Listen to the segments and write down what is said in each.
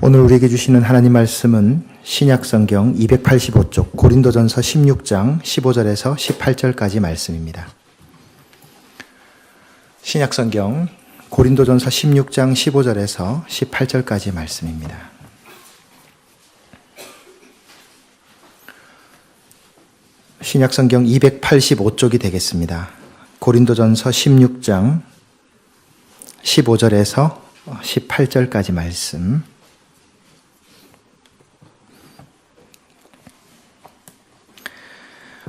오늘 우리에게 주시는 하나님 말씀은 신약성경 285쪽 고린도전서 16장 15절에서 18절까지 말씀입니다. 신약성경 고린도전서 16장 15절에서 18절까지 말씀입니다. 신약성경 285쪽이 되겠습니다. 고린도전서 16장 15절에서 18절까지 말씀.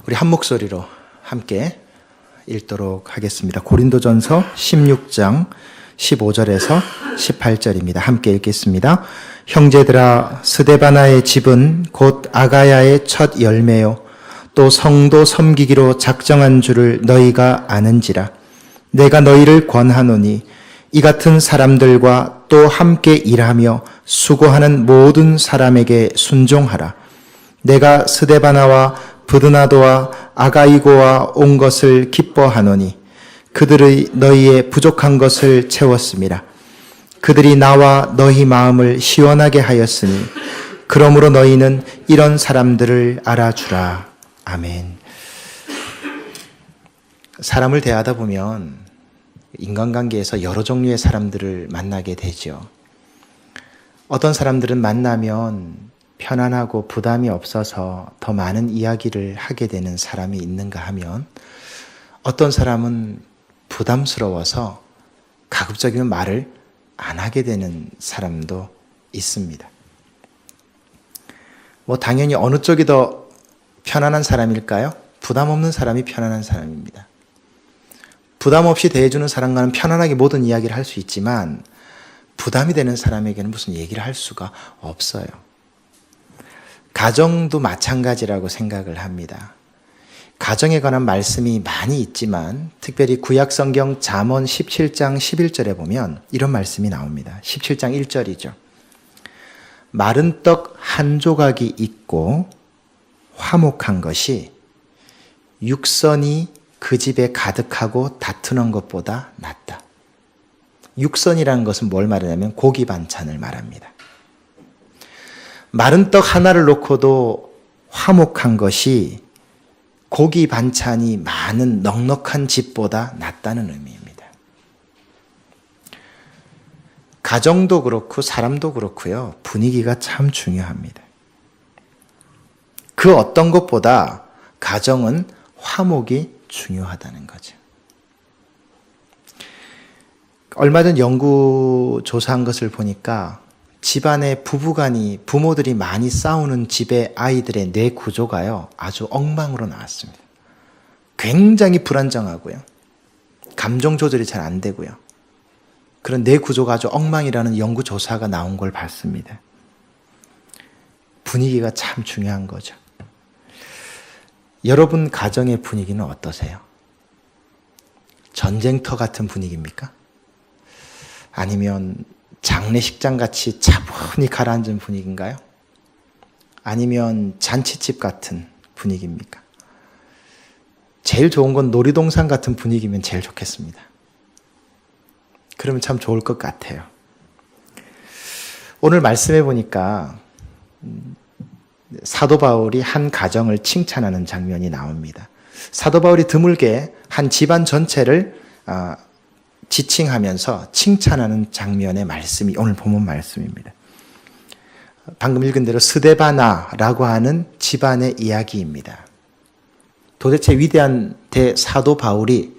우리 한 목소리로 함께 읽도록 하겠습니다. 고린도전서 16장 15절에서 18절입니다. 함께 읽겠습니다. 형제들아, 스데바나의 집은 곧 아가야의 첫 열매요 또 성도 섬기기로 작정한 줄을 너희가 아는지라. 내가 너희를 권하노니 이 같은 사람들과 또 함께 일하며 수고하는 모든 사람에게 순종하라. 내가 스데바나와 브드나도와 아가이고와 온 것을 기뻐하노니 그들의 너희의 부족한 것을 채웠음이라. 그들이 나와 너희 마음을 시원하게 하였으니 그러므로 너희는 이런 사람들을 알아주라. 아멘. 사람을 대하다 보면 인간관계에서 여러 종류의 사람들을 만나게 되죠. 어떤 사람들은 만나면 편안하고 부담이 없어서 더 많은 이야기를 하게 되는 사람이 있는가 하면 어떤 사람은 부담스러워서 가급적이면 말을 안 하게 되는 사람도 있습니다. 당연히 어느 쪽이 더 편안한 사람일까요? 부담 없는 사람이 편안한 사람입니다. 부담 없이 대해주는 사람과는 편안하게 모든 이야기를 할 수 있지만 부담이 되는 사람에게는 무슨 얘기를 할 수가 없어요. 가정도 마찬가지라고 생각을 합니다. 가정에 관한 말씀이 많이 있지만 특별히 구약성경 잠언 17장 11절에 보면 이런 말씀이 나옵니다. 17장 1절이죠. 마른 떡 한 조각이 있고 화목한 것이 육선이 그 집에 가득하고 다투는 것보다 낫다. 육선이라는 것은 뭘 말하냐면 고기 반찬을 말합니다. 마른 떡 하나를 놓고도 화목한 것이 고기 반찬이 많은 넉넉한 집보다 낫다는 의미입니다. 가정도 그렇고 사람도 그렇고요. 분위기가 참 중요합니다. 그 어떤 것보다 가정은 화목이 중요하다는 거죠. 얼마 전 연구 조사한 것을 보니까 집안의 부부간이 부모들이 많이 싸우는 집의 아이들의 뇌 구조가요 아주 엉망으로 나왔습니다. 굉장히 불안정하고요. 감정 조절이 잘 안 되고요. 그런 뇌 구조가 아주 엉망이라는 연구 조사가 나온 걸 봤습니다. 분위기가 참 중요한 거죠. 여러분 가정의 분위기는 어떠세요? 전쟁터 같은 분위기입니까? 아니면 장례식장 같이 차분히 가라앉은 분위기인가요? 아니면 잔치집 같은 분위기입니까? 제일 좋은 건 놀이동산 같은 분위기면 제일 좋겠습니다. 그러면 참 좋을 것 같아요. 오늘 말씀해 보니까 사도 바울이 한 가정을 칭찬하는 장면이 나옵니다. 사도 바울이 드물게 한 집안 전체를 지칭하면서 칭찬하는 장면의 말씀이 오늘 본문 말씀입니다. 방금 읽은 대로 스데바나라고 하는 집안의 이야기입니다. 도대체 위대한 대사도 바울이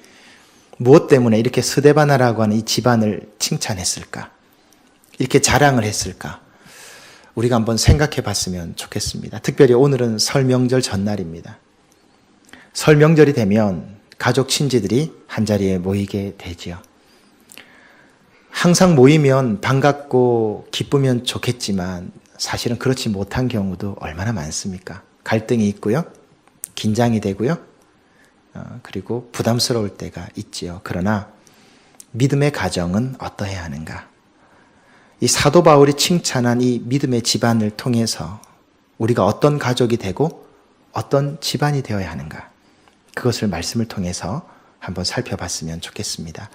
무엇 때문에 이렇게 스데바나라고 하는 이 집안을 칭찬했을까? 이렇게 자랑을 했을까? 우리가 한번 생각해 봤으면 좋겠습니다. 특별히 오늘은 설 명절 전날입니다. 설 명절이 되면 가족 친지들이 한자리에 모이게 되지요. 항상 모이면 반갑고 기쁘면 좋겠지만 사실은 그렇지 못한 경우도 얼마나 많습니까? 갈등이 있고요. 긴장이 되고요. 그리고 부담스러울 때가 있지요. 그러나 믿음의 가정은 어떠해야 하는가? 이 사도 바울이 칭찬한 이 믿음의 집안을 통해서 우리가 어떤 가족이 되고 어떤 집안이 되어야 하는가? 그것을 말씀을 통해서 한번 살펴봤으면 좋겠습니다.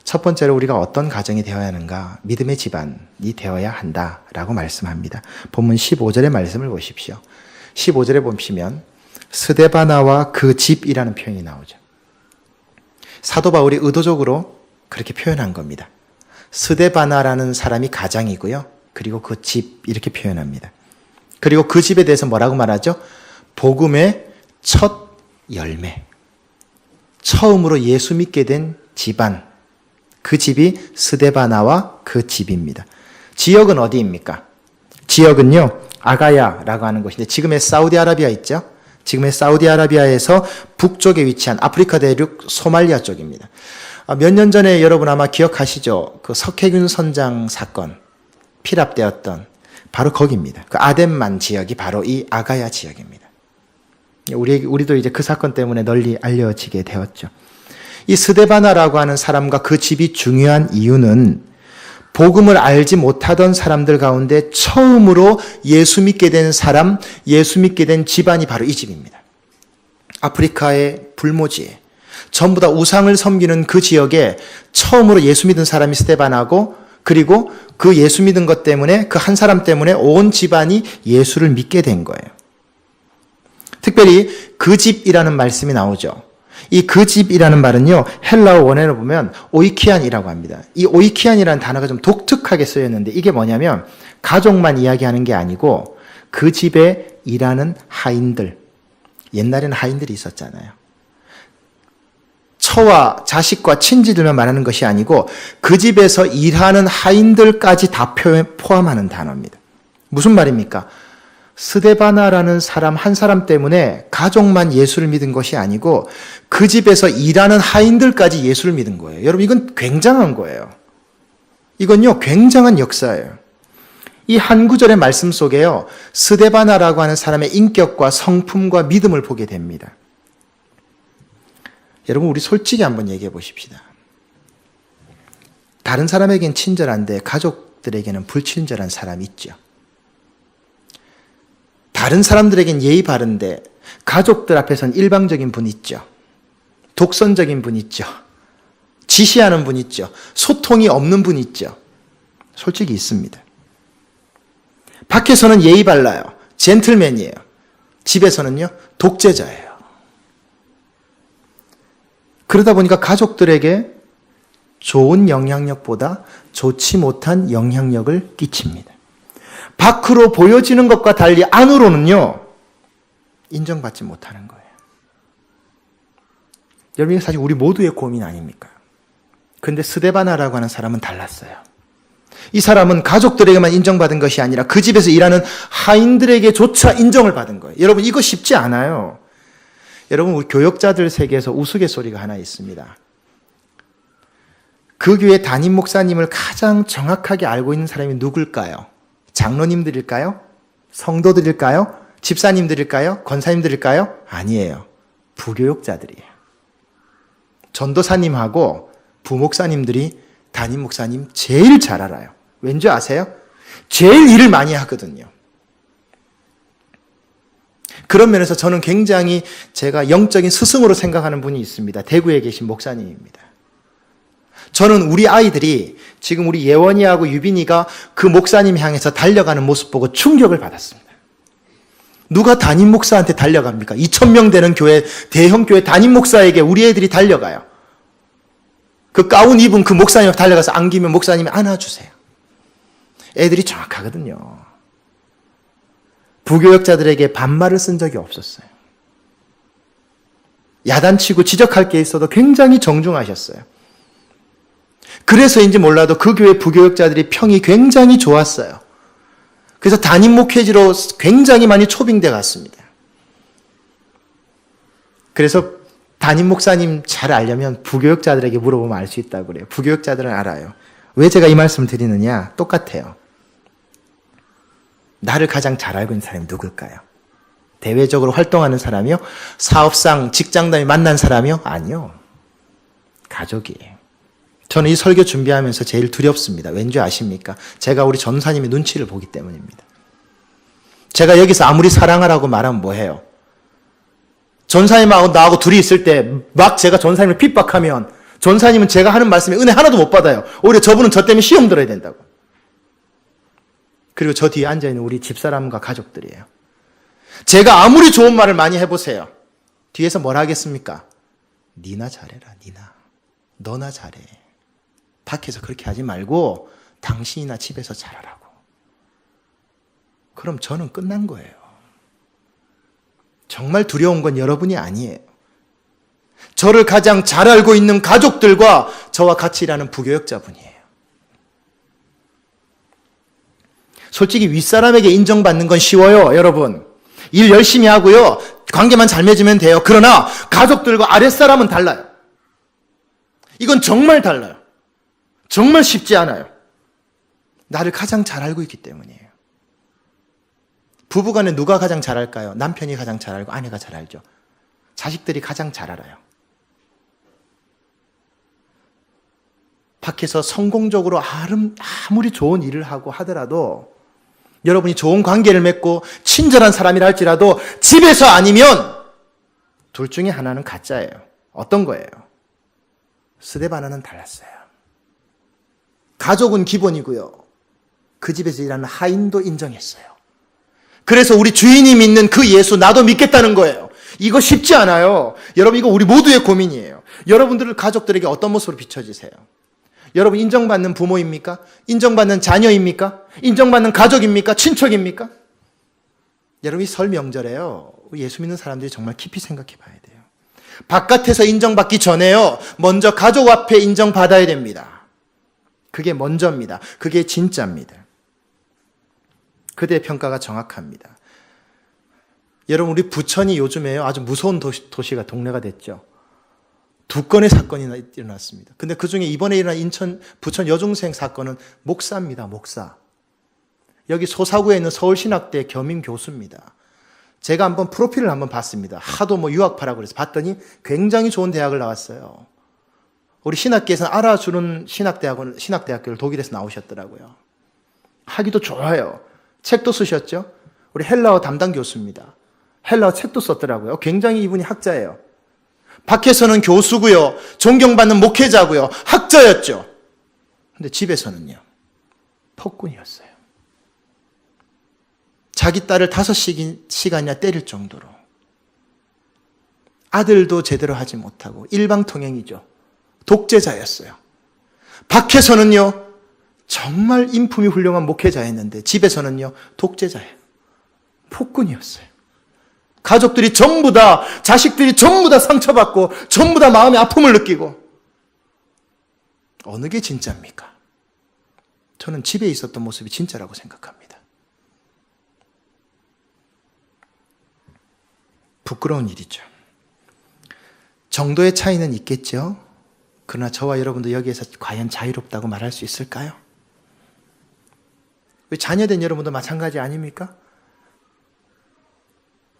첫 번째로 우리가 어떤 가정이 되어야 하는가? 믿음의 집안이 되어야 한다라고 말씀합니다. 본문 15절의 말씀을 보십시오. 15절에 보시면 스데바나와 그 집이라는 표현이 나오죠. 사도 바울이 의도적으로 그렇게 표현한 겁니다. 스데바나라는 사람이 가장이고요. 그리고 그 집 이렇게 표현합니다. 그리고 그 집에 대해서 뭐라고 말하죠? 복음의 첫 열매. 처음으로 예수 믿게 된 집안. 그 집이 스데바나와 그 집입니다. 지역은 어디입니까? 지역은요, 아가야라고 하는 곳인데 지금의 사우디아라비아 있죠? 지금의 사우디아라비아에서 북쪽에 위치한 아프리카 대륙 소말리아 쪽입니다. 몇 년 전에 여러분 아마 기억하시죠? 그 석해균 선장 사건, 피랍되었던 바로 거기입니다. 그 아덴만 지역이 바로 이 아가야 지역입니다. 우리도 이제 그 사건 때문에 널리 알려지게 되었죠. 이 스데바나라고 하는 사람과 그 집이 중요한 이유는 복음을 알지 못하던 사람들 가운데 처음으로 예수 믿게 된 사람, 예수 믿게 된 집안이 바로 이 집입니다. 아프리카의 불모지에 전부 다 우상을 섬기는 그 지역에 처음으로 예수 믿은 사람이 스데바나고 그리고 그 예수 믿은 것 때문에 그 한 사람 때문에 온 집안이 예수를 믿게 된 거예요. 특별히 그 집이라는 말씀이 나오죠. 이 그 집이라는 말은요, 헬라어 원어로 보면 오이키안이라고 합니다. 이 오이키안이라는 단어가 좀 독특하게 쓰였는데 이게 뭐냐면 가족만 이야기하는 게 아니고 그 집에 일하는 하인들. 옛날에는 하인들이 있었잖아요. 처와 자식과 친지들만 말하는 것이 아니고 그 집에서 일하는 하인들까지 다 포함하는 단어입니다. 무슨 말입니까? 스데바나라는 사람 한 사람 때문에 가족만 예수를 믿은 것이 아니고 그 집에서 일하는 하인들까지 예수를 믿은 거예요. 여러분 이건 굉장한 거예요. 이건요 굉장한 역사예요. 이 한 구절의 말씀 속에요 스데바나라고 하는 사람의 인격과 성품과 믿음을 보게 됩니다. 여러분 우리 솔직히 한번 얘기해 보십시다. 다른 사람에겐 친절한데 가족들에게는 불친절한 사람이 있죠. 다른 사람들에겐 예의 바른데 가족들 앞에서는 일방적인 분 있죠. 독선적인 분 있죠. 지시하는 분 있죠. 소통이 없는 분 있죠. 솔직히 있습니다. 밖에서는 예의 발라요. 젠틀맨이에요. 집에서는요 독재자예요. 그러다 보니까 가족들에게 좋은 영향력보다 좋지 못한 영향력을 끼칩니다. 밖으로 보여지는 것과 달리 안으로는요 인정받지 못하는 거예요. 여러분 이게 사실 우리 모두의 고민 아닙니까? 그런데 스데바나라고 하는 사람은 달랐어요. 이 사람은 가족들에게만 인정받은 것이 아니라 그 집에서 일하는 하인들에게조차 인정을 받은 거예요. 여러분 이거 쉽지 않아요. 여러분 우리 교역자들 세계에서 우스갯소리가 하나 있습니다. 그 교회 담임 목사님을 가장 정확하게 알고 있는 사람이 누굴까요? 장로님들일까요? 성도들일까요? 집사님들일까요? 권사님들일까요? 아니에요. 부교역자들이에요. 전도사님하고 부목사님들이 담임 목사님 제일 잘 알아요. 왠지 아세요? 제일 일을 많이 하거든요. 그런 면에서 저는 굉장히 제가 영적인 스승으로 생각하는 분이 있습니다. 대구에 계신 목사님입니다. 저는 우리 아이들이 지금 우리 예원이하고 유빈이가 그 목사님 향해서 달려가는 모습 보고 충격을 받았습니다. 누가 담임 목사한테 달려갑니까? 2,000명 되는 교회, 대형 교회 담임 목사에게 우리 애들이 달려가요. 그 가운 입은 그 목사님한테 달려가서 안기면 목사님이 안아주세요. 애들이 정확하거든요. 부교역자들에게 반말을 쓴 적이 없었어요. 야단치고 지적할 게 있어도 굉장히 정중하셨어요. 그래서인지 몰라도 그 교회 부교역자들이 평이 굉장히 좋았어요. 그래서 담임 목회지로 굉장히 많이 초빙돼 갔습니다. 그래서 담임 목사님 잘 알려면 부교역자들에게 물어보면 알 수 있다고 그래요. 부교역자들은 알아요. 왜 제가 이 말씀을 드리느냐? 똑같아요. 나를 가장 잘 알고 있는 사람이 누굴까요? 대외적으로 활동하는 사람이요? 사업상, 직장담이 만난 사람이요? 아니요. 가족이에요. 저는 이 설교 준비하면서 제일 두렵습니다. 왠지 아십니까? 제가 우리 전사님의 눈치를 보기 때문입니다. 제가 여기서 아무리 사랑하라고 말하면 뭐해요? 전사님하고 나하고 둘이 있을 때 막 제가 전사님을 핍박하면 전사님은 제가 하는 말씀에 은혜 하나도 못 받아요. 오히려 저분은 저 때문에 시험 들어야 된다고. 그리고 저 뒤에 앉아있는 우리 집사람과 가족들이에요. 제가 아무리 좋은 말을 많이 해보세요. 뒤에서 뭘 하겠습니까? 니나 잘해라, 니나. 너나 잘해. 밖에서 그렇게 하지 말고 당신이나 집에서 잘하라고. 그럼 저는 끝난 거예요. 정말 두려운 건 여러분이 아니에요. 저를 가장 잘 알고 있는 가족들과 저와 같이 일하는 부교역자분이에요. 솔직히 윗사람에게 인정받는 건 쉬워요, 여러분. 일 열심히 하고요. 관계만 잘 맺으면 돼요. 그러나 가족들과 아랫사람은 달라요. 이건 정말 달라요. 정말 쉽지 않아요. 나를 가장 잘 알고 있기 때문이에요. 부부간에 누가 가장 잘 알까요? 남편이 가장 잘 알고 아내가 잘 알죠. 자식들이 가장 잘 알아요. 밖에서 성공적으로 아무리 좋은 일을 하고 하더라도 여러분이 좋은 관계를 맺고 친절한 사람이라 할지라도 집에서 아니면 둘 중에 하나는 가짜예요. 어떤 거예요? 스데바나는 달랐어요. 가족은 기본이고요. 그 집에서 일하는 하인도 인정했어요. 그래서 우리 주인이 믿는 그 예수 나도 믿겠다는 거예요. 이거 쉽지 않아요. 여러분 이거 우리 모두의 고민이에요. 여러분들 가족들에게 어떤 모습으로 비춰지세요? 여러분 인정받는 부모입니까? 인정받는 자녀입니까? 인정받는 가족입니까? 친척입니까? 여러분 이 설 명절에요. 예수 믿는 사람들이 정말 깊이 생각해 봐야 돼요. 바깥에서 인정받기 전에요. 먼저 가족 앞에 인정받아야 됩니다. 그게 먼저입니다. 그게 진짜입니다. 그대의 평가가 정확합니다. 여러분 우리 부천이 요즘에요. 아주 무서운 도시가 동네가 됐죠. 2건의 사건이 일어났습니다. 근데 그 중에 이번에 일어난 부천 여중생 사건은 목사입니다. 목사. 여기 소사구에 있는 서울신학대 겸임 교수입니다. 제가 한번 프로필을 한번 봤습니다. 하도 유학파라고 그래서 봤더니 굉장히 좋은 대학을 나왔어요. 우리 신학계에서는 알아주는 신학대학교를 독일에서 나오셨더라고요. 하기도 좋아요. 책도 쓰셨죠? 우리 헬라어 담당 교수입니다. 헬라어 책도 썼더라고요. 굉장히 이분이 학자예요. 밖에서는 교수고요. 존경받는 목회자고요. 학자였죠. 근데 집에서는요. 폭군이었어요. 자기 딸을 5시간이나 때릴 정도로. 아들도 제대로 하지 못하고 일방통행이죠. 독재자였어요. 밖에서는요. 정말 인품이 훌륭한 목회자였는데 집에서는요. 독재자예요. 폭군이었어요. 가족들이 전부 다, 자식들이 전부 다 상처받고 전부 다 마음의 아픔을 느끼고 어느 게 진짜입니까? 저는 집에 있었던 모습이 진짜라고 생각합니다. 부끄러운 일이죠. 정도의 차이는 있겠죠. 그러나 저와 여러분도 여기에서 과연 자유롭다고 말할 수 있을까요? 자녀된 여러분도 마찬가지 아닙니까?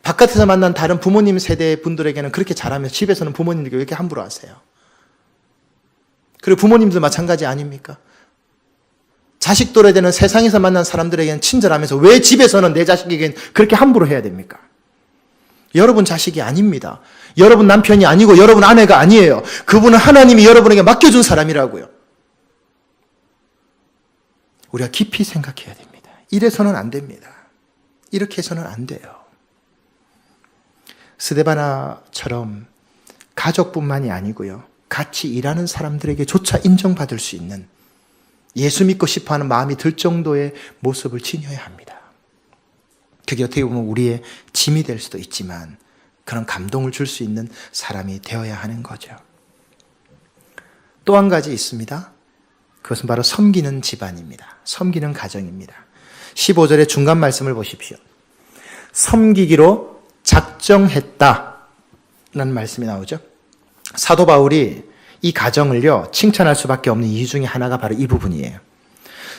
바깥에서 만난 다른 부모님 세대 분들에게는 그렇게 잘하면 집에서는 부모님들께 왜 이렇게 함부로 하세요? 그리고 부모님도 마찬가지 아닙니까? 자식 또래 되는 세상에서 만난 사람들에게는 친절하면서 왜 집에서는 내 자식에게는 그렇게 함부로 해야 됩니까? 여러분 자식이 아닙니다. 여러분 남편이 아니고 여러분 아내가 아니에요. 그분은 하나님이 여러분에게 맡겨준 사람이라고요. 우리가 깊이 생각해야 됩니다. 이래서는 안 됩니다. 이렇게 해서는 안 돼요. 스데바나처럼 가족뿐만이 아니고요. 같이 일하는 사람들에게조차 인정받을 수 있는 예수 믿고 싶어하는 마음이 들 정도의 모습을 지녀야 합니다. 그게 어떻게 보면 우리의 짐이 될 수도 있지만 그런 감동을 줄 수 있는 사람이 되어야 하는 거죠. 또 한 가지 있습니다. 그것은 바로 섬기는 집안입니다. 섬기는 가정입니다. 15절의 중간 말씀을 보십시오. 섬기기로 작정했다라는 말씀이 나오죠. 사도 바울이 이 가정을요 칭찬할 수밖에 없는 이유 중에 하나가 바로 이 부분이에요.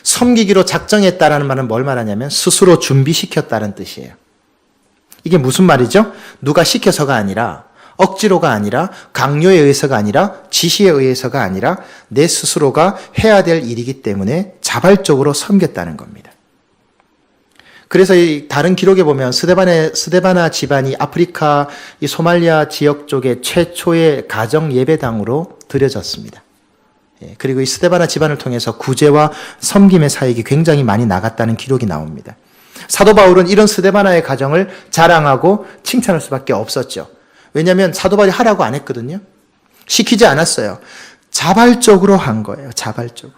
섬기기로 작정했다라는 말은 뭘 말하냐면 스스로 준비시켰다는 뜻이에요. 이게 무슨 말이죠? 누가 시켜서가 아니라 억지로가 아니라 강요에 의해서가 아니라 지시에 의해서가 아니라 내 스스로가 해야 될 일이기 때문에 자발적으로 섬겼다는 겁니다. 그래서 이 다른 기록에 보면 스데바나 집안이 아프리카 이 소말리아 지역 쪽의 최초의 가정 예배당으로 드려졌습니다. 그리고 이 스데바나 집안을 통해서 구제와 섬김의 사역이 굉장히 많이 나갔다는 기록이 나옵니다. 사도 바울은 이런 스데바나의 가정을 자랑하고 칭찬할 수밖에 없었죠. 왜냐하면 사도 바울이 하라고 안 했거든요. 시키지 않았어요. 자발적으로 한 거예요. 자발적으로.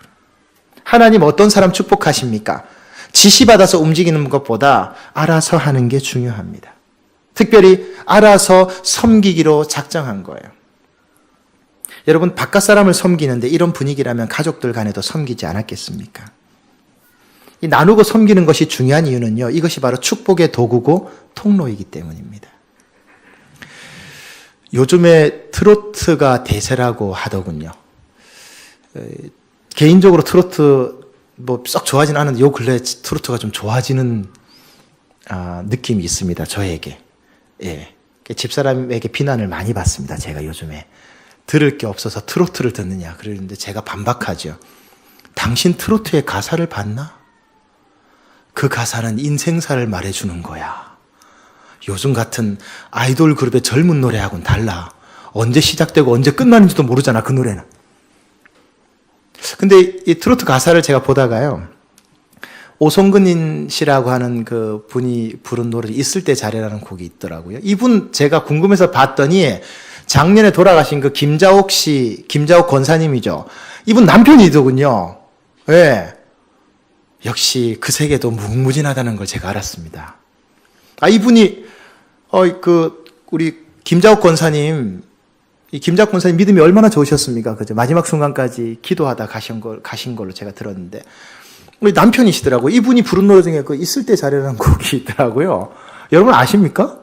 하나님 어떤 사람 축복하십니까? 지시받아서 움직이는 것보다 알아서 하는 게 중요합니다. 특별히 알아서 섬기기로 작정한 거예요. 여러분, 바깥 사람을 섬기는데 이런 분위기라면 가족들 간에도 섬기지 않았겠습니까? 이 나누고 섬기는 것이 중요한 이유는요, 이것이 바로 축복의 도구고 통로이기 때문입니다. 요즘에 트로트가 대세라고 하더군요. 개인적으로 트로트 썩 좋아하진 않은데 요 근래에 트로트가 좀 좋아지는 느낌이 있습니다. 저에게. 집사람에게 비난을 많이 받습니다. 제가 요즘에 들을 게 없어서 트로트를 듣느냐 그러는데 제가 반박하죠. 당신 트로트의 가사를 봤나? 그 가사는 인생사를 말해주는 거야. 요즘 같은 아이돌 그룹의 젊은 노래하고는 달라. 언제 시작되고 언제 끝나는지도 모르잖아, 그 노래는. 근데 이 트로트 가사를 제가 보다가요, 오송근 씨라고 하는 그 분이 부른 노래 있을 때 잘해라는 곡이 있더라고요. 이분 제가 궁금해서 봤더니 작년에 돌아가신 그 김자옥 권사님이죠. 이분 남편이더군요. 예. 역시 그 세계도 무궁무진하다는 걸 제가 알았습니다. 이분이 우리 김자옥 권사님, 이 김자옥 권사님 믿음이 얼마나 좋으셨습니까? 그죠? 마지막 순간까지 기도하다 가신 걸로 제가 들었는데, 우리 남편이시더라고요. 이분이 부른 노래 중에 그 있을 때 잘해라는 곡이 있더라고요. 여러분 아십니까?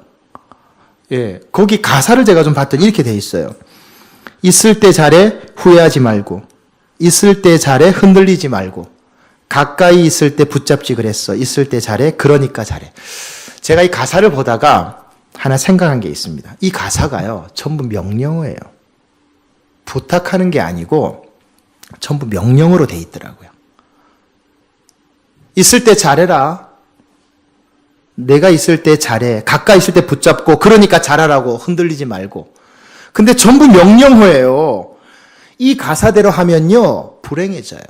예, 거기 가사를 제가 좀 봤더니 이렇게 돼 있어요. 있을 때 잘해, 후회하지 말고. 있을 때 잘해, 흔들리지 말고. 가까이 있을 때 붙잡지 그랬어. 있을 때 잘해, 그러니까 잘해. 제가 이 가사를 보다가 하나 생각한 게 있습니다. 이 가사가요, 전부 명령어예요. 부탁하는 게 아니고 전부 명령어로 돼 있더라고요. 있을 때 잘해라. 내가 있을 때 잘해. 가까이 있을 때 붙잡고, 그러니까 잘하라고. 흔들리지 말고. 근데 전부 명령어예요. 이 가사대로 하면요, 불행해져요.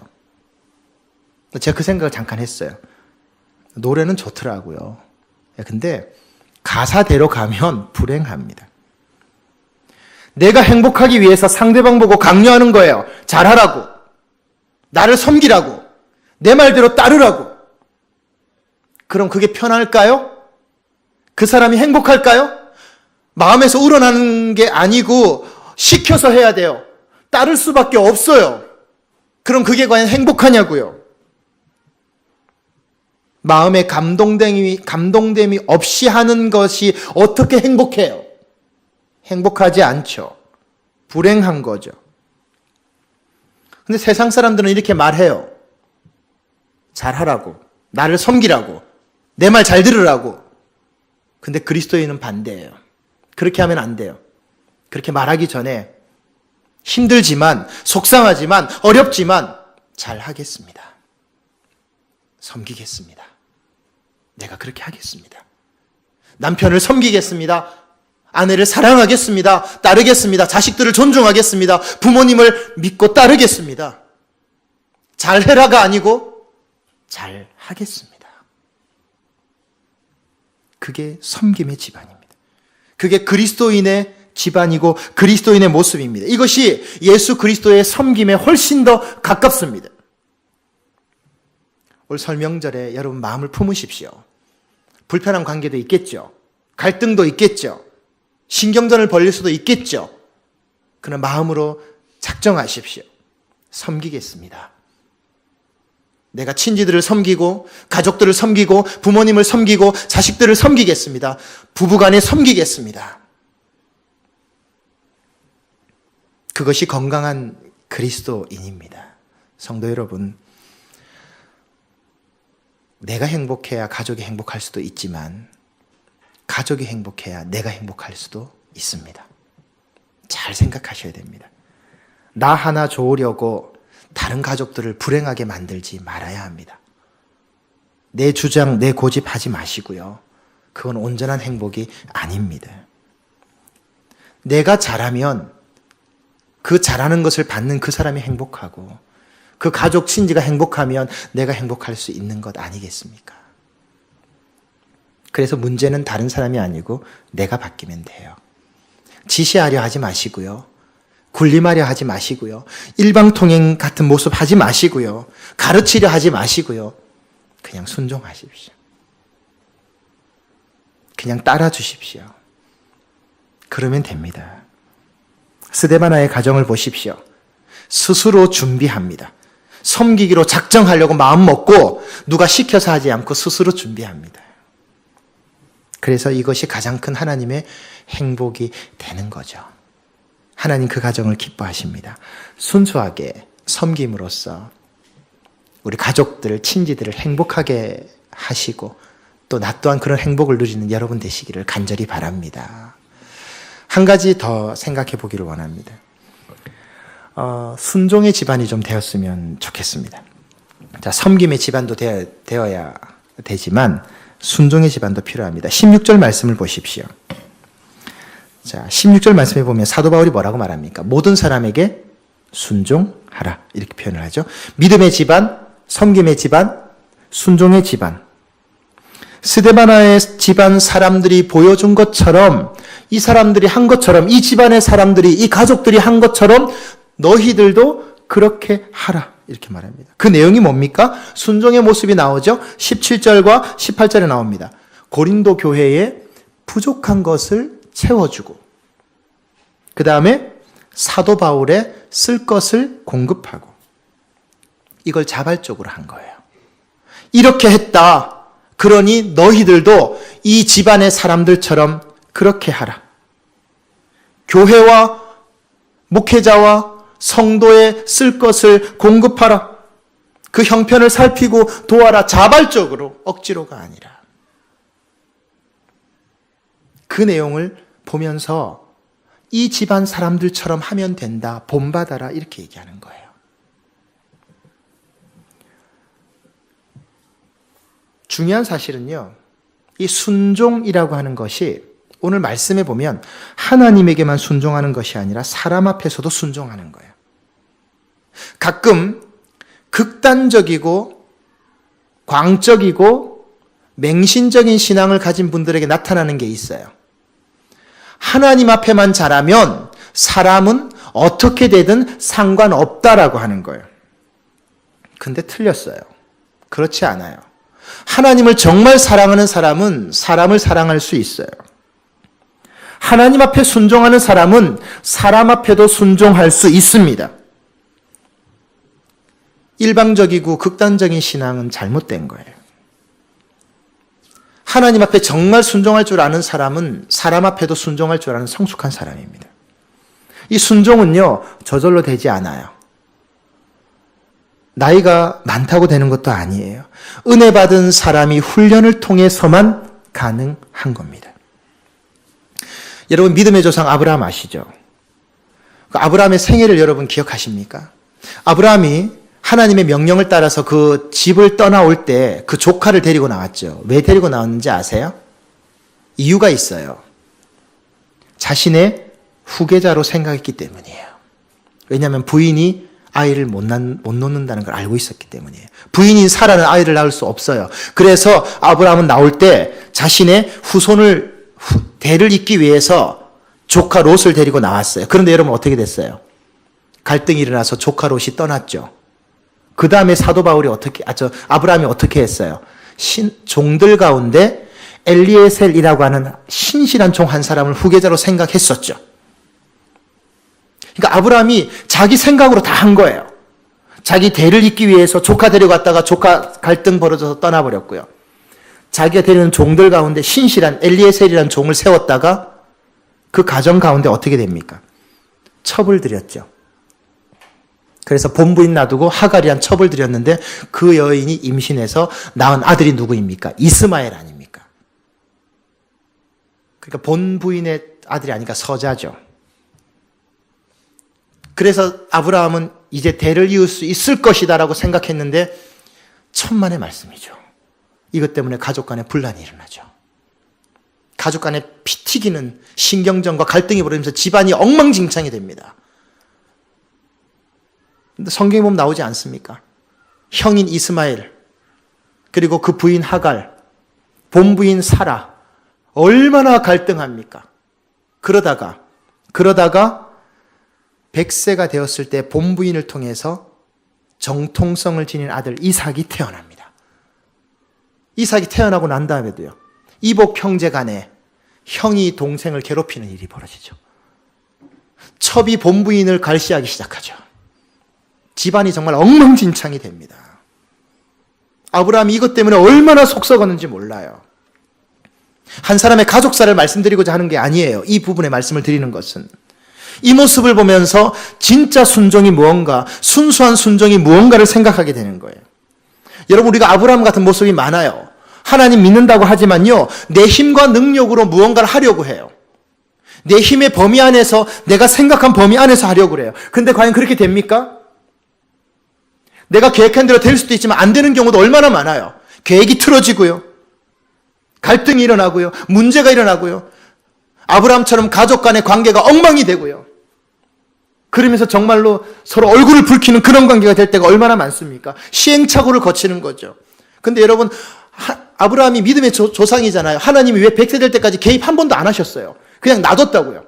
제가 그 생각을 잠깐 했어요. 노래는 좋더라고요. 근데 가사대로 가면 불행합니다. 내가 행복하기 위해서 상대방 보고 강요하는 거예요. 잘하라고. 나를 섬기라고. 내 말대로 따르라고. 그럼 그게 편할까요? 그 사람이 행복할까요? 마음에서 우러나는 게 아니고 시켜서 해야 돼요. 따를 수밖에 없어요. 그럼 그게 과연 행복하냐고요? 마음에 감동됨이 없이 하는 것이 어떻게 행복해요? 행복하지 않죠. 불행한 거죠. 근데 세상 사람들은 이렇게 말해요. 잘하라고. 나를 섬기라고. 내 말 잘 들으라고. 근데 그리스도인은 반대예요. 그렇게 하면 안 돼요. 그렇게 말하기 전에 힘들지만, 속상하지만, 어렵지만 잘 하겠습니다. 섬기겠습니다. 내가 그렇게 하겠습니다. 남편을 섬기겠습니다. 아내를 사랑하겠습니다. 따르겠습니다. 자식들을 존중하겠습니다. 부모님을 믿고 따르겠습니다. 잘해라가 아니고 잘 하겠습니다. 그게 섬김의 집안입니다. 그게 그리스도인의 집안이고 그리스도인의 모습입니다. 이것이 예수 그리스도의 섬김에 훨씬 더 가깝습니다. 올 설명절에 여러분 마음을 품으십시오. 불편한 관계도 있겠죠. 갈등도 있겠죠. 신경전을 벌일 수도 있겠죠. 그러나 마음으로 작정하십시오. 섬기겠습니다. 내가 친지들을 섬기고 가족들을 섬기고 부모님을 섬기고 자식들을 섬기겠습니다. 부부간에 섬기겠습니다. 그것이 건강한 그리스도인입니다. 성도 여러분, 내가 행복해야 가족이 행복할 수도 있지만 가족이 행복해야 내가 행복할 수도 있습니다. 잘 생각하셔야 됩니다. 나 하나 좋으려고 다른 가족들을 불행하게 만들지 말아야 합니다. 내 주장, 내 고집 하지 마시고요. 그건 온전한 행복이 아닙니다. 내가 잘하면 그 잘하는 것을 받는 그 사람이 행복하고 그 가족 친지가 행복하면 내가 행복할 수 있는 것 아니겠습니까? 그래서 문제는 다른 사람이 아니고 내가 바뀌면 돼요. 지시하려 하지 마시고요. 군림하려 하지 마시고요. 일방통행 같은 모습 하지 마시고요. 가르치려 하지 마시고요. 그냥 순종하십시오. 그냥 따라주십시오. 그러면 됩니다. 스데바나의 가정을 보십시오. 스스로 준비합니다. 섬기기로 작정하려고 마음 먹고 누가 시켜서 하지 않고 스스로 준비합니다. 그래서 이것이 가장 큰 하나님의 행복이 되는 거죠. 하나님 그 가정을 기뻐하십니다. 순수하게 섬김으로써 우리 가족들, 친지들을 행복하게 하시고 또 나 또한 그런 행복을 누리는 여러분 되시기를 간절히 바랍니다. 한 가지 더 생각해 보기를 원합니다. 순종의 집안이 좀 되었으면 좋겠습니다. 자, 섬김의 집안도 되어야 되지만 순종의 집안도 필요합니다. 16절 말씀을 보십시오. 자, 16절 말씀에 보면 사도 바울이 뭐라고 말합니까? 모든 사람에게 순종하라 이렇게 표현을 하죠. 믿음의 집안, 섬김의 집안, 순종의 집안. 스데바나의 집안 사람들이 보여준 것처럼 이 사람들이 한 것처럼 이 집안의 사람들이 이 가족들이 한 것처럼 너희들도 그렇게 하라 이렇게 말합니다. 그 내용이 뭡니까? 순종의 모습이 나오죠. 17절과 18절에 나옵니다. 고린도 교회에 부족한 것을 채워주고 그 다음에 사도 바울의 쓸 것을 공급하고 이걸 자발적으로 한 거예요. 이렇게 했다. 그러니 너희들도 이 집안의 사람들처럼 그렇게 하라. 교회와 목회자와 성도의 쓸 것을 공급하라. 그 형편을 살피고 도와라. 자발적으로, 억지로가 아니라. 그 내용을 보면서 이 집안 사람들처럼 하면 된다. 본받아라. 이렇게 얘기하는 거예요. 중요한 사실은요, 이 순종이라고 하는 것이 오늘 말씀에 보면 하나님에게만 순종하는 것이 아니라 사람 앞에서도 순종하는 거예요. 가끔 극단적이고 광적이고 맹신적인 신앙을 가진 분들에게 나타나는 게 있어요. 하나님 앞에만 잘하면 사람은 어떻게 되든 상관없다라고 하는 거예요. 근데 틀렸어요. 그렇지 않아요. 하나님을 정말 사랑하는 사람은 사람을 사랑할 수 있어요. 하나님 앞에 순종하는 사람은 사람 앞에도 순종할 수 있습니다. 일방적이고 극단적인 신앙은 잘못된 거예요. 하나님 앞에 정말 순종할 줄 아는 사람은 사람 앞에도 순종할 줄 아는 성숙한 사람입니다. 이 순종은요, 저절로 되지 않아요. 나이가 많다고 되는 것도 아니에요. 은혜 받은 사람이 훈련을 통해서만 가능한 겁니다. 여러분, 믿음의 조상 아브라함 아시죠? 아브라함의 생애를 여러분 기억하십니까? 아브라함이 하나님의 명령을 따라서 그 집을 떠나올 때 그 조카를 데리고 나왔죠. 왜 데리고 나왔는지 아세요? 이유가 있어요. 자신의 후계자로 생각했기 때문이에요. 왜냐하면 부인이 아이를 못 놓는다는 걸 알고 있었기 때문이에요. 부인인 사라는 아이를 낳을 수 없어요. 그래서 아브라함은 나올 때 자신의 후손을 대를 잇기 위해서 조카 롯을 데리고 나왔어요. 그런데 여러분 어떻게 됐어요? 갈등이 일어나서 조카 롯이 떠났죠. 그 다음에 사도 바울이 아브라함이 어떻게 했어요? 종들 가운데 엘리에셀이라고 하는 신실한 종 한 사람을 후계자로 생각했었죠. 그러니까 아브라함이 자기 생각으로 다 한 거예요. 자기 대를 잇기 위해서 조카 데려갔다가 조카 갈등 벌어져서 떠나버렸고요. 자기가 데리는 종들 가운데 신실한 엘리에셀이라는 종을 세웠다가 그 가정 가운데 어떻게 됩니까? 첩을 들였죠. 그래서 본부인 놔두고 하갈이란 첩을 들였는데 그 여인이 임신해서 낳은 아들이 누구입니까? 이스마엘 아닙니까? 그러니까 본부인의 아들이 아니까 서자죠. 그래서 아브라함은 이제 대를 이을 수 있을 것이다라고 생각했는데 천만의 말씀이죠. 이것 때문에 가족 간에 분란이 일어나죠. 가족 간에 피 튀기는 신경전과 갈등이 벌어지면서 집안이 엉망진창이 됩니다. 성경에 보면 나오지 않습니까? 형인 이스마엘, 그리고 그 부인 하갈, 본부인 사라, 얼마나 갈등합니까? 그러다가 100세가 되었을 때 본부인을 통해서 정통성을 지닌 아들 이삭이 태어납니다. 이삭이 태어나고 난 다음에도요, 이복 형제 간에 형이 동생을 괴롭히는 일이 벌어지죠. 첩이 본부인을 갈시하기 시작하죠. 집안이 정말 엉망진창이 됩니다. 아브라함이 이것 때문에 얼마나 속 썩었는지 몰라요. 한 사람의 가족사를 말씀드리고자 하는 게 아니에요. 이 부분에 말씀을 드리는 것은 이 모습을 보면서 진짜 순종이 무언가, 순수한 순종이 무언가를 생각하게 되는 거예요. 여러분, 우리가 아브라함 같은 모습이 많아요. 하나님 믿는다고 하지만요, 내 힘과 능력으로 무언가를 하려고 해요. 내 힘의 범위 안에서, 내가 생각한 범위 안에서 하려고 그래요. 근데 과연 그렇게 됩니까? 내가 계획한 대로 될 수도 있지만 안 되는 경우도 얼마나 많아요. 계획이 틀어지고요, 갈등이 일어나고요, 문제가 일어나고요, 아브라함처럼 가족 간의 관계가 엉망이 되고요. 그러면서 정말로 서로 얼굴을 붉히는 그런 관계가 될 때가 얼마나 많습니까? 시행착오를 거치는 거죠. 근데 여러분, 아브라함이 믿음의 조상이잖아요. 하나님이 왜 100세 될 때까지 개입 한 번도 안 하셨어요? 그냥 놔뒀다고요.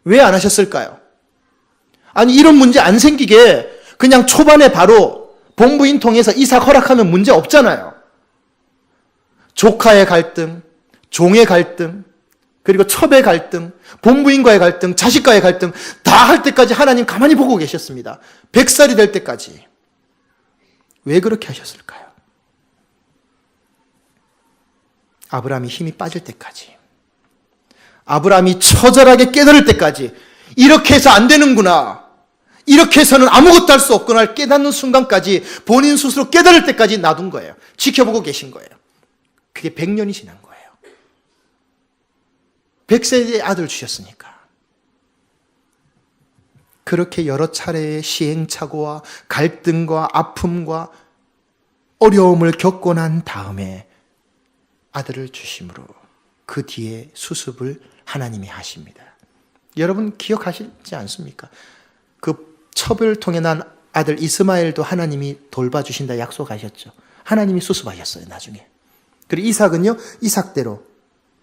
왜 안 하셨을까요? 아니, 이런 문제 안 생기게 그냥 초반에 바로 본부인 통해서 이삭 허락하면 문제 없잖아요. 조카의 갈등, 종의 갈등, 그리고 첩의 갈등, 본부인과의 갈등, 자식과의 갈등 다 할 때까지 하나님 가만히 보고 계셨습니다. 100살이 될 때까지. 왜 그렇게 하셨을까요? 아브라함이 힘이 빠질 때까지, 아브라함이 처절하게 깨달을 때까지, 이렇게 해서 안 되는구나, 이렇게 해서는 아무것도 할 수 없구나 깨닫는 순간까지, 본인 스스로 깨달을 때까지 놔둔 거예요. 지켜보고 계신 거예요. 그게 100년이 지난 거예요. 100세의 아들 주셨으니까. 그렇게 여러 차례의 시행착오와 갈등과 아픔과 어려움을 겪고 난 다음에 아들을 주심으로 그 뒤에 수습을 하나님이 하십니다. 여러분 기억하시지 않습니까? 그 첩을 통해 난 아들 이스마엘도 하나님이 돌봐주신다 약속하셨죠. 하나님이 수습하셨어요, 나중에. 그리고 이삭은요, 이삭대로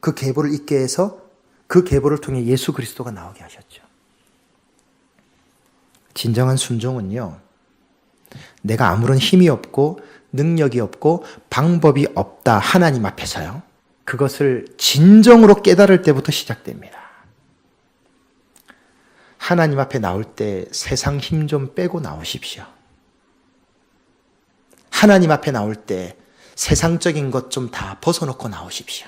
그 계보를 잇게 해서 그 계보를 통해 예수 그리스도가 나오게 하셨죠. 진정한 순종은요, 내가 아무런 힘이 없고 능력이 없고 방법이 없다 하나님 앞에서요, 그것을 진정으로 깨달을 때부터 시작됩니다. 하나님 앞에 나올 때 세상 힘 좀 빼고 나오십시오. 하나님 앞에 나올 때 세상적인 것 좀 다 벗어놓고 나오십시오.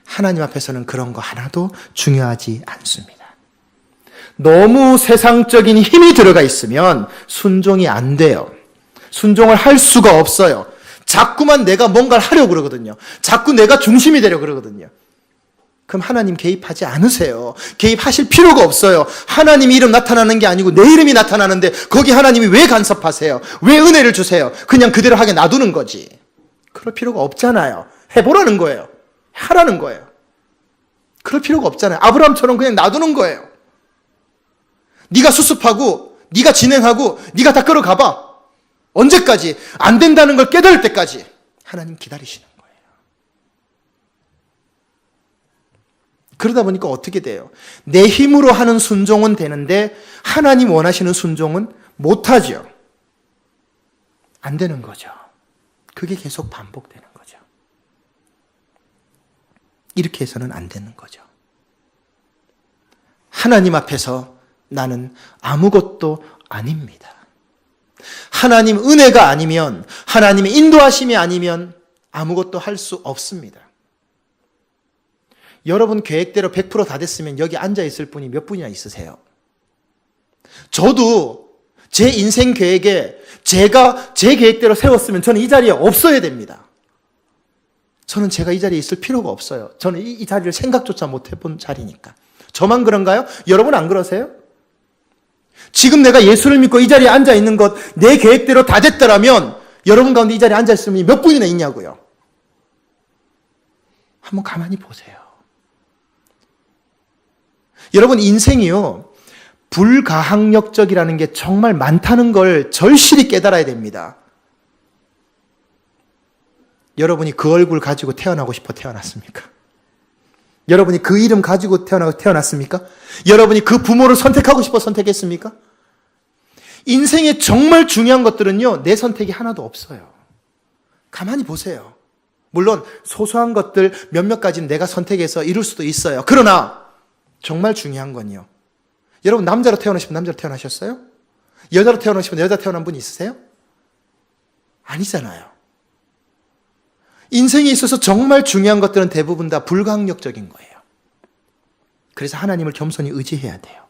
하나님 앞에서는 그런 거 하나도 중요하지 않습니다. 너무 세상적인 힘이 들어가 있으면 순종이 안 돼요. 순종을 할 수가 없어요. 자꾸만 내가 뭔가를 하려고 그러거든요. 자꾸 내가 중심이 되려고 그러거든요. 그럼 하나님 개입하지 않으세요. 개입하실 필요가 없어요. 하나님 이름 나타나는 게 아니고 내 이름이 나타나는데 거기 하나님이 왜 간섭하세요? 왜 은혜를 주세요? 그냥 그대로 하게 놔두는 거지. 그럴 필요가 없잖아요. 해보라는 거예요. 하라는 거예요. 그럴 필요가 없잖아요. 아브라함처럼 그냥 놔두는 거예요. 네가 수습하고 네가 진행하고 네가 다 끌어가봐. 언제까지? 안 된다는 걸 깨달을 때까지 하나님 기다리시는 거예요. 그러다 보니까 어떻게 돼요? 내 힘으로 하는 순종은 되는데 하나님 원하시는 순종은 못하죠. 안 되는 거죠. 그게 계속 반복되는 거죠. 이렇게 해서는 안 되는 거죠. 하나님 앞에서 나는 아무것도 아닙니다. 하나님 은혜가 아니면, 하나님의 인도하심이 아니면 아무것도 할 수 없습니다. 여러분 계획대로 100% 다 됐으면 여기 앉아 있을 분이 몇 분이나 있으세요? 저도 제 인생 계획에 제가 제 계획대로 세웠으면 저는 이 자리에 없어야 됩니다. 저는 제가 이 자리에 있을 필요가 없어요. 저는 이 자리를 생각조차 못 해본 자리니까. 저만 그런가요? 여러분 안 그러세요? 지금 내가 예수를 믿고 이 자리에 앉아 있는 것, 내 계획대로 다 됐더라면 여러분 가운데 이 자리에 앉아 있을 분이 몇 분이나 있냐고요? 한번 가만히 보세요. 여러분 인생이요, 불가항력적이라는 게 정말 많다는 걸 절실히 깨달아야 됩니다. 여러분이 그 얼굴 가지고 태어나고 싶어 태어났습니까? 여러분이 그 이름 가지고 태어났습니까? 여러분이 그 부모를 선택하고 싶어 선택했습니까? 인생에 정말 중요한 것들은요, 내 선택이 하나도 없어요. 가만히 보세요. 물론 소소한 것들 몇몇 가지는 내가 선택해서 이룰 수도 있어요. 그러나 정말 중요한 건요. 여러분 남자로 태어나시면 남자로 태어나셨어요? 여자로 태어나시면 여자 태어난 분이 있으세요? 아니잖아요. 인생에 있어서 정말 중요한 것들은 대부분 다 불가항력적인 거예요. 그래서 하나님을 겸손히 의지해야 돼요.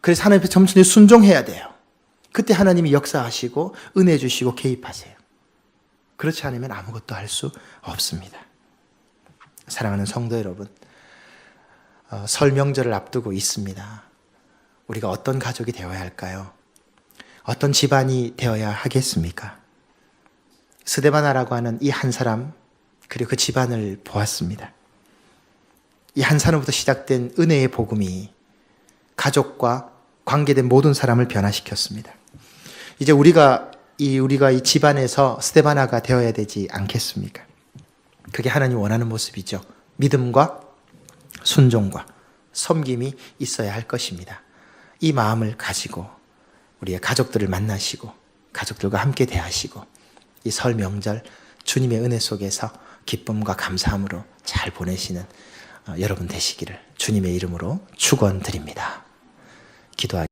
그래서 하나님 앞에 겸손히 순종해야 돼요. 그때 하나님이 역사하시고 은혜 주시고 개입하세요. 그렇지 않으면 아무것도 할 수 없습니다. 사랑하는 성도 여러분, 설 명절을 앞두고 있습니다. 우리가 어떤 가족이 되어야 할까요? 어떤 집안이 되어야 하겠습니까? 스데바나라고 하는 이 한 사람, 그리고 그 집안을 보았습니다. 이 한 사람부터 시작된 은혜의 복음이 가족과 관계된 모든 사람을 변화시켰습니다. 이제 우리가 이 집안에서 스데바나가 되어야 되지 않겠습니까? 그게 하나님 원하는 모습이죠. 믿음과 순종과 섬김이 있어야 할 것입니다. 이 마음을 가지고 우리의 가족들을 만나시고 가족들과 함께 대하시고 이 설 명절 주님의 은혜 속에서 기쁨과 감사함으로 잘 보내시는 여러분 되시기를 주님의 이름으로 축원드립니다. 기도하겠습니다.